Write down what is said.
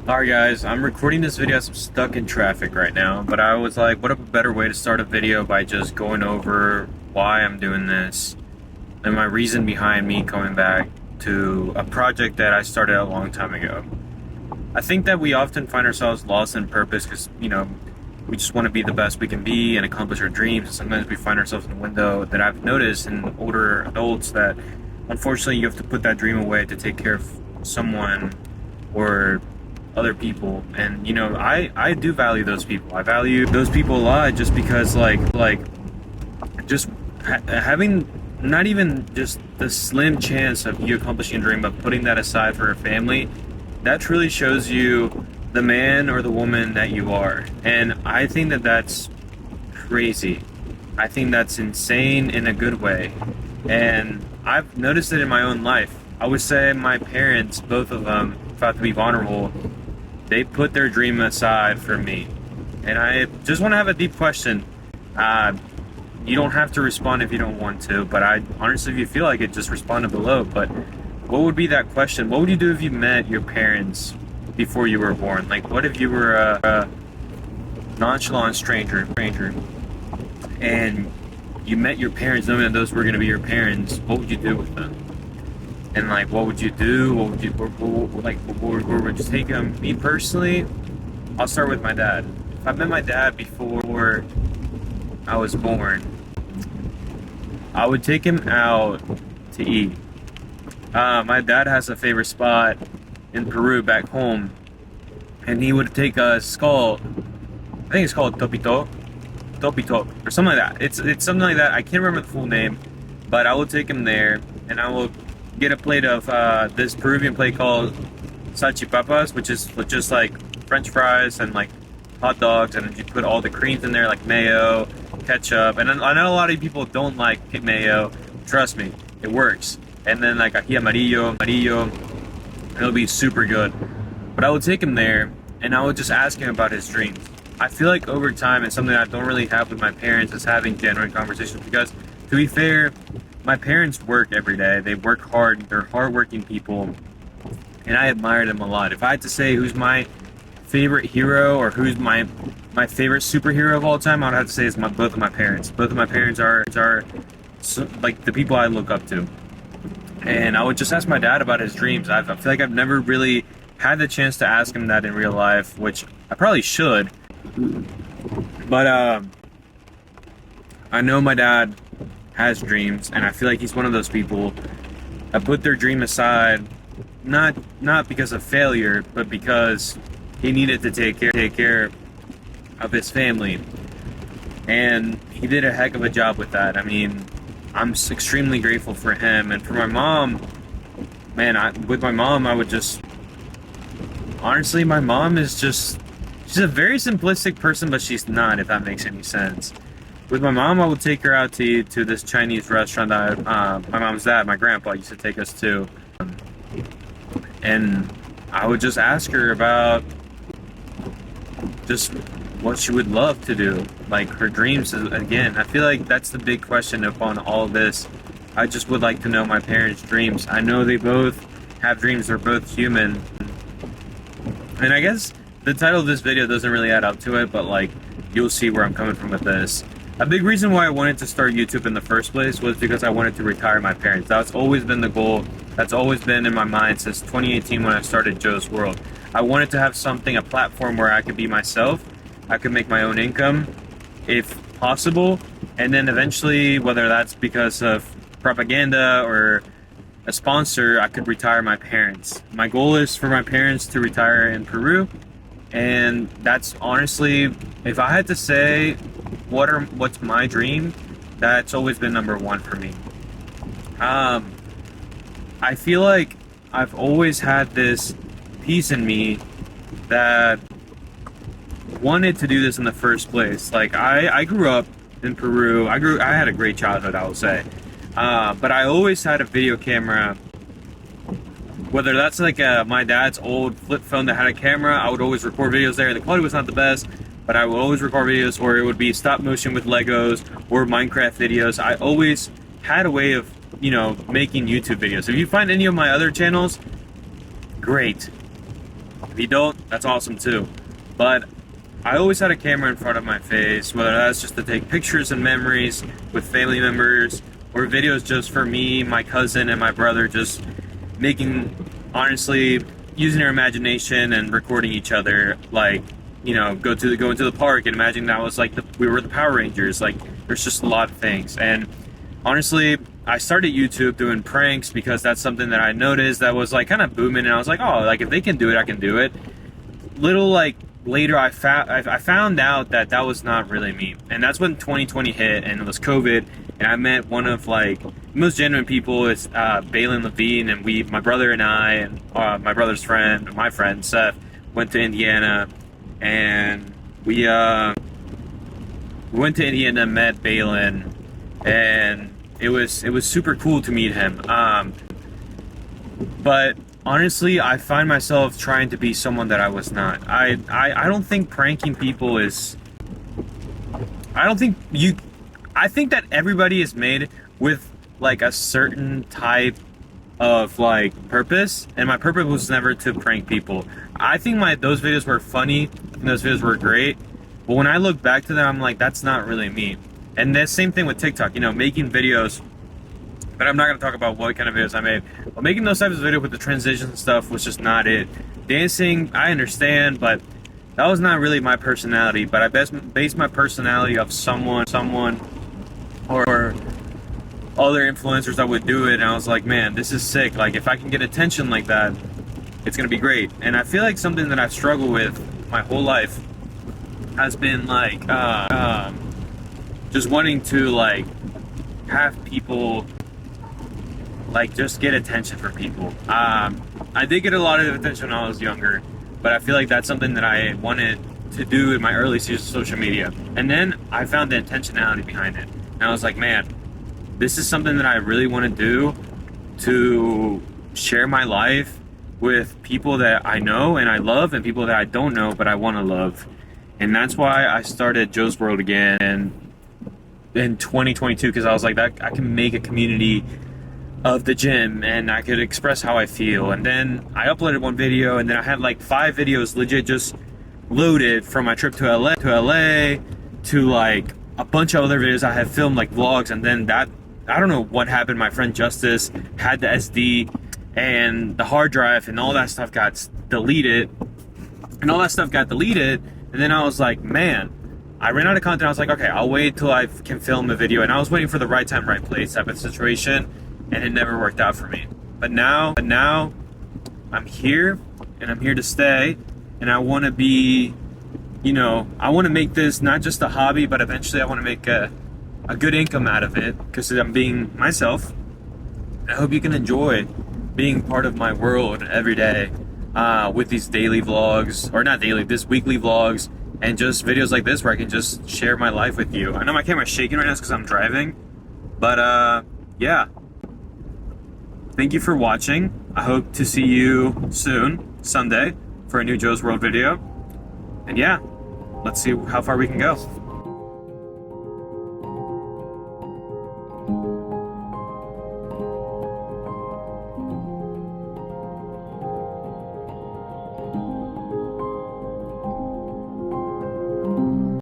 Alright guys, I'm recording this video as I'm stuck in traffic right now, but I was like, what a better way to start a video by just going over why I'm doing this and my reason behind me coming back to a project that I started a long time ago. I think that we often find ourselves lost in purpose because, we just want to be the best we can be and accomplish our dreams, and sometimes we find ourselves in a window that I've noticed in older adults that unfortunately you have to put that dream away to take care of someone or other people. And I do value those people. I value those people a lot just because having not even just the slim chance of you accomplishing a dream, but putting that aside for a family, that truly shows you the man or the woman that you are. And I think that that's crazy. I think that's insane in a good way. And I've noticed it in my own life. I would say my parents, both of them, if I have to be vulnerable, they put their dream aside for me. And I just want to have a deep question. You don't have to respond if you don't want to, but I honestly, if you feel like it, just respond below. But what would be that question? What would you do if you met your parents before you were born? Like, what if you were a nonchalant stranger, and you met your parents knowing that those were going to be your parents? What would you do with them? And like, what would you do? What would you where would you take them? Me personally, I'll start with my dad. If I met my dad before I was born, I would take him out to eat. My dad has a favorite spot in Peru back home, and he would take us called, I think it's called Topito or something like that. It's something like that. I can't remember the full name, but I will take him there, and I will get a plate of this Peruvian plate called salchipapas, which is just like French fries and like hot dogs, and you put all the creams in there, like mayo, ketchup. And I know a lot of people don't like mayo. Trust me, it works. And then like ají amarillo, it'll be super good. But I would take him there, and I would just ask him about his dreams. I feel like over time, it's something I don't really have with my parents, is having genuine conversations, because to be fair, my parents work every day. They work hard. They're hardworking people, and I admire them a lot. If I had to say who's my favorite hero or who's my favorite superhero of all time, I'd have to say it's both of my parents. Both of my parents are like the people I look up to. And I would just ask my dad about his dreams. I feel like I've never really had the chance to ask him that in real life, which I probably should. But I know my dad has dreams, and I feel like he's one of those people that put their dream aside, not because of failure, but because he needed to take care of his family, and he did a heck of a job with that. I mean, I'm extremely grateful for him. And for my mom, man, with my mom, I would just honestly, my mom is just, she's a very simplistic person, but she's not, if that makes any sense. With my mom, I would take her out to eat to this Chinese restaurant that my mom's dad, my grandpa, used to take us to. And I would just ask her about just what she would love to do, like her dreams. Again, I feel like that's the big question upon all of this. I just would like to know my parents' dreams. I know they both have dreams. They're both human. And I guess the title of this video doesn't really add up to it, but like, you'll see where I'm coming from with this. A big reason why I wanted to start YouTube in the first place was because I wanted to retire my parents. That's always been the goal. That's always been in my mind since 2018 when I started Joe's World. I wanted to have something, a platform where I could be myself. I could make my own income, if possible. And then eventually, whether that's because of propaganda or a sponsor, I could retire my parents. My goal is for my parents to retire in Peru. And that's honestly, if I had to say what's my dream, that's always been number one for me. I feel like I've always had this piece in me that wanted to do this in the first place. Like, I grew up in Peru. I had a great childhood, I will say. But I always had a video camera. Whether that's like my dad's old flip phone that had a camera, I would always record videos there. The quality was not the best, but I would always record videos, or it would be stop motion with Legos or Minecraft videos. I always had a way of, making YouTube videos. If you find any of my other channels, great. If you don't, that's awesome too. But I always had a camera in front of my face, whether that's just to take pictures and memories with family members, or videos just for me, my cousin, and my brother, just making, honestly, using our imagination and recording each other, like, you know, go into the park and imagine that was like we were the Power Rangers. Like, there's just a lot of things. And honestly, I started YouTube doing pranks because that's something that I noticed that was like kind of booming, and I was like, oh, like if they can do it, I can do it. Little like later, I found out that that was not really me, and that's when 2020 hit and it was COVID, and I met one of like the most genuine people. It's Balin Levine, and my brother and I, and my brother's friend, my friend Seth, went to Indiana, and we went to Indiana, met Balin, and it was super cool to meet him. But honestly, I find myself trying to be someone that I was not. I don't think pranking people is. I think that everybody is made with like a certain type of like purpose, and my purpose was never to prank people. I think those videos were funny and those videos were great, but when I look back to them, I'm like, that's not really me. And the same thing with TikTok, you know, making videos, but I'm not going to talk about what kind of videos I made. But making those types of videos with the transition stuff was just not it. Dancing, I understand, but that was not really my personality. But I based my personality off someone or other influencers that would do it, and I was like, man, this is sick. Like, if I can get attention like that, it's going to be great. And I feel like something that I've struggled with my whole life has been like just wanting to like have people like just get attention from people. I did get a lot of attention when I was younger, but I feel like that's something that I wanted to do in my early stages of social media. And then I found the intentionality behind it, and I was like, man, this is something that I really want to do, to share my life with people that I know and I love, and people that I don't know but I want to love. And that's why I started Joe's World again in 2022, because I was like, that I can make a community of the gym and I could express how I feel. And then I uploaded one video, and then I had like 5 videos legit just loaded from my trip to LA to like a bunch of other videos I had filmed, like vlogs. And then that, I don't know what happened, my friend Justice had the SD and the hard drive, and all that stuff got deleted. And then I was like, man, I ran out of content. I was like, okay, I'll wait till I can film a video. And I was waiting for the right time, right place type of situation, and it never worked out for me. But now I'm here, and I'm here to stay, and I want to be, you know, I want to make this not just a hobby, but eventually I want to make a good income out of it, because I'm being myself. I hope you can enjoy being part of my world every day with these daily vlogs, or not daily, this weekly vlogs, and just videos like this where I can just share my life with you. I know my camera's shaking right now because I'm driving, but yeah. Thank you for watching. I hope to see you soon, Sunday, for a new Joe's World video. And yeah, let's see how far we can go.